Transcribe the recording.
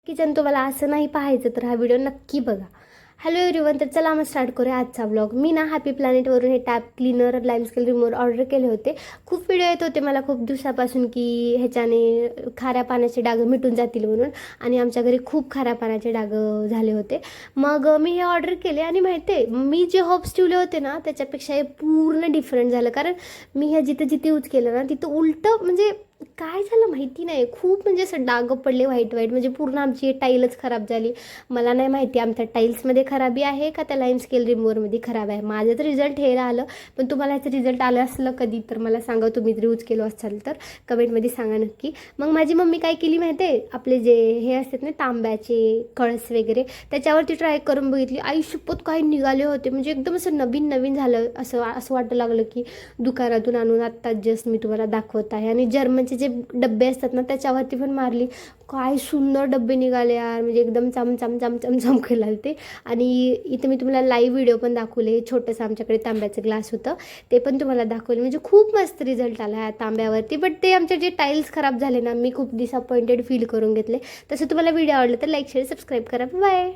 Kitchen तुम्हाला असं नाही पाहायचं तर हा व्हिडिओ नक्की बघा. हॅलो एव्हरीवन, तर चला मग स्टार्ट करूया आजचा ब्लॉग. मी ना हॅपी प्लॅनेटवरून हे tap cleaner lime scale remover order केले होते. खूप व्हिडिओ येत होते मला खूप दिवसापासून की ह्याच्याने खाऱ्या पाण्याचे डाग मिटून जातील म्हणून, आणि आमच्या घरी खूप खाऱ्या पाण्याचे डाग झाले होते. मग मी हे ऑर्डर केले आणि माहिती आहे मी जे होप्स ठेवले होते ना त्याच्यापेक्षा हे पूर्ण डिफरंट झालं. कारण मी हे जिथे जिथे यूज केलं ना तिथं उलटं म्हणजे काय झालं माहिती नाही, खूप म्हणजे असं डाग पडले व्हाईट व्हाईट, म्हणजे पूर्ण आमची टाईलच खराब झाली. मला नाही माहिती आमच्या टाईल्समध्ये खराबी आहे का त्या लाईम स्केल रिमूव्हरमध्ये खराब आहे. माझं तर रिझल्ट हे आलं, पण तुम्हाला ह्याचं रिझल्ट आलं असलं कधी तर मला सांगा, तुम्ही जर यूज केलं असाल तर कमेंटमध्ये सांगा नक्की. मग माझी मम्मी काय केली माहिती आहे, आपले जे हे असतात ना तांब्याचे कळस वगैरे त्याच्यावरती ट्राय करून बघितली. आई शपथ काही निघाले होते, म्हणजे एकदम असं नवीन नवीन झालं. असं वाटू लागलं की दुकानातून आणून आत्ताच जस्ट मी तुम्हाला दाखवत आहे. आणि जर्मनचे जे डब्बे असतात ना त्याच्यावरती पण मारली, काय सुंदर डब्बे निघाले यार, म्हणजे एकदम चमचमकेला ते. आणि इथं मी तुम्हाला लाईव्ह व्हिडिओ पण दाखवले. छोटंसं आमच्याकडे तांब्याचं ग्लास होतं ते पण तुम्हाला दाखवले, म्हणजे खूप मस्त रिझल्ट आला ह्या तांब्यावरती. बट ते आमचे जे टाईल्स खराब झाले ना मी खूप डिसअपॉइंटेड फील करून घेतले. तसं तुम्हाला व्हिडिओ आवडला तर लाईक शेअर सबस्क्राईब करा. बाय.